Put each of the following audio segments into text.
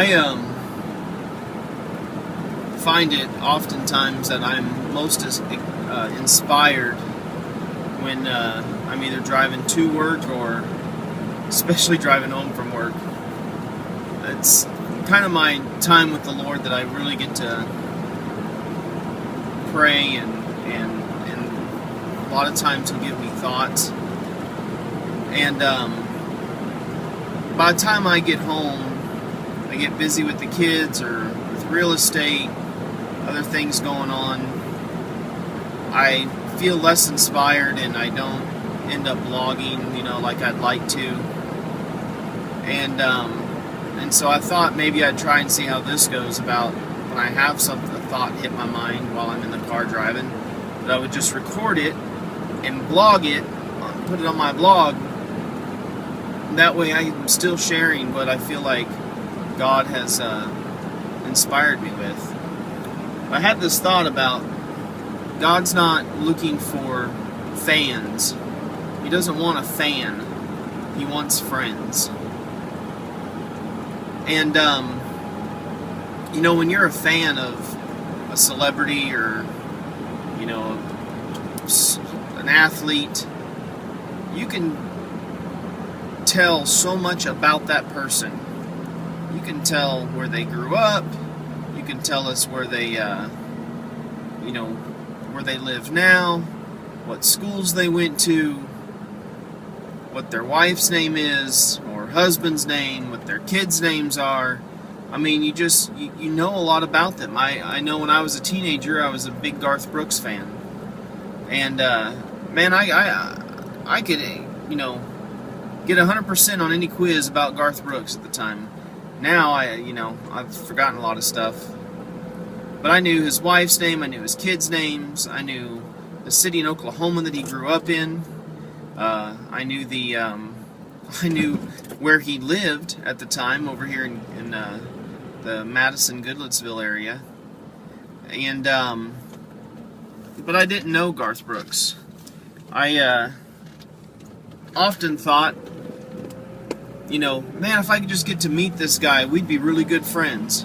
I find it oftentimes that I'm most inspired when I'm either driving to work or especially driving home from work. It's kind of my time with the Lord that I really get to pray, and a lot of times He'll give me thoughts. And by the time I get home, I get busy with the kids or with real estate, other things going on. I feel less inspired, and I don't end up blogging, like I'd like to. And so I thought maybe I'd try and see how this goes about when I have a thought hit my mind while I'm in the car driving, that I would just record it and blog it, put it on my blog. That way I'm still sharing what I feel like God has inspired me with. I had this thought about God's not looking for fans. He doesn't want a fan. He wants friends. And, when you're a fan of a celebrity or, an athlete, you can tell so much about that person. You can tell where they grew up. You can tell us where they, where they live now, what schools they went to, what their wife's name is, or husband's name, what their kids' names are. I mean, you know a lot about them. I know when I was a teenager, I was a big Garth Brooks fan. And, man, I could, get 100% on any quiz about Garth Brooks at the time. Now, I've forgotten a lot of stuff. But I knew his wife's name, I knew his kids' names, I knew the city in Oklahoma that he grew up in. I knew I knew where he lived at the time over here in the Madison-Goodlettsville area. And, but I didn't know Garth Brooks. I often thought, man, if I could just get to meet this guy, we'd be really good friends.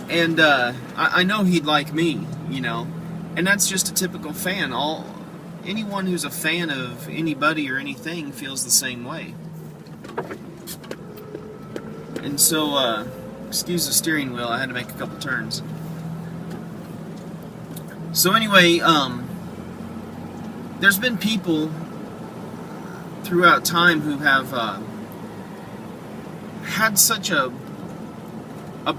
And I know he'd like me, and that's just a typical fan. Anyone who's a fan of anybody or anything feels the same way. And so, excuse the steering wheel, I had to make a couple turns. So anyway, there's been people throughout time who have had such a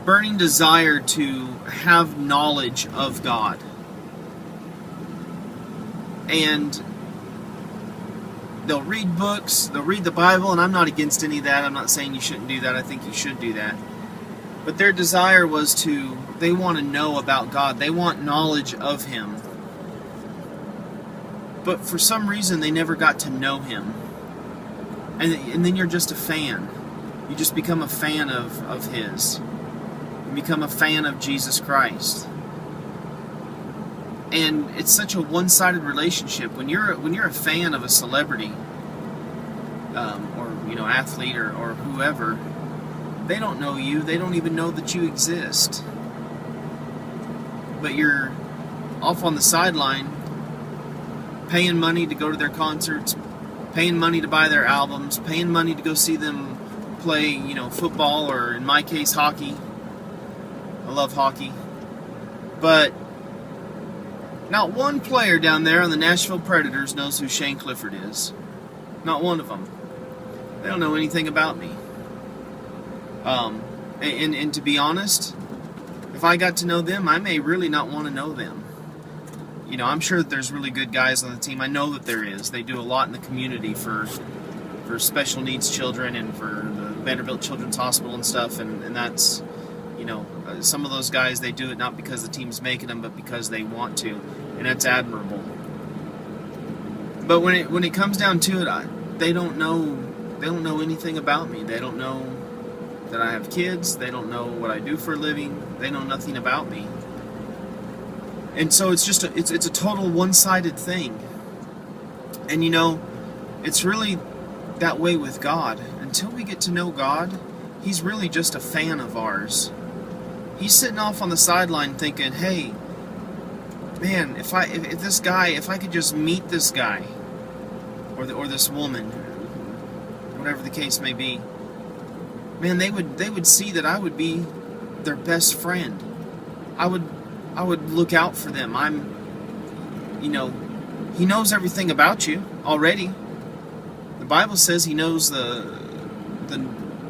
burning desire to have knowledge of God. And they'll read books, they'll read the Bible, and I'm not against any of that. I'm not saying you shouldn't do that. I think you should do that. But their desire was they want to know about God. They want knowledge of Him. But for some reason, they never got to know Him. And then you're just a fan. You just become a fan of His. You become a fan of Jesus Christ. And it's such a one-sided relationship. When you're a fan of a celebrity, or athlete or whoever, they don't know you. They don't even know that you exist. But you're off on the sideline, paying money to go to their concerts, paying money to buy their albums, paying money to go see them play, football, or in my case, hockey. I love hockey. But not one player down there on the Nashville Predators knows who Shane Clifford is. Not one of them. They don't know anything about me. And to be honest, if I got to know them, I may really not want to know them. I'm sure that there's really good guys on the team. I know that there is. They do a lot in the community for special needs children and for the Vanderbilt Children's Hospital and stuff. And that's, some of those guys, they do it not because the team's making them, but because they want to. And that's admirable. But when it comes down to it, they don't know anything about me. They don't know that I have kids. They don't know what I do for a living. They know nothing about me. And so it's just it's a total one-sided thing. And it's really that way with God. Until we get to know God, he's really just a fan of ours. He's sitting off on the sideline thinking, hey, man, if I could just meet this guy, or this woman, whatever the case may be, man, they would see that I would be their best friend. I would look out for them. He knows everything about you already. The Bible says he knows the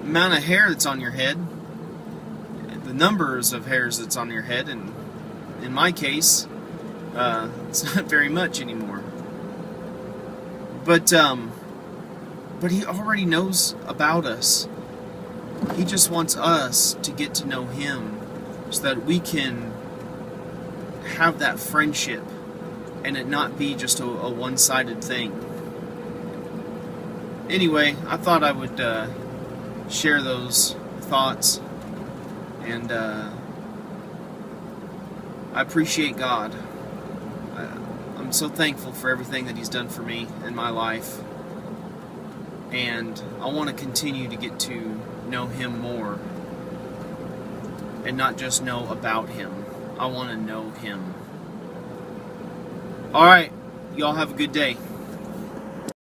amount of hair that's on your head, the numbers of hairs that's on your head, and in my case, it's not very much anymore. But he already knows about us. He just wants us to get to know him so that we can have that friendship and it not be just a one-sided thing. Anyway, I thought I would share those thoughts, and I appreciate God. I'm so thankful for everything that He's done for me in my life, and I want to continue to get to know Him more and not just know about Him. I want to know Him. Alright, y'all have a good day.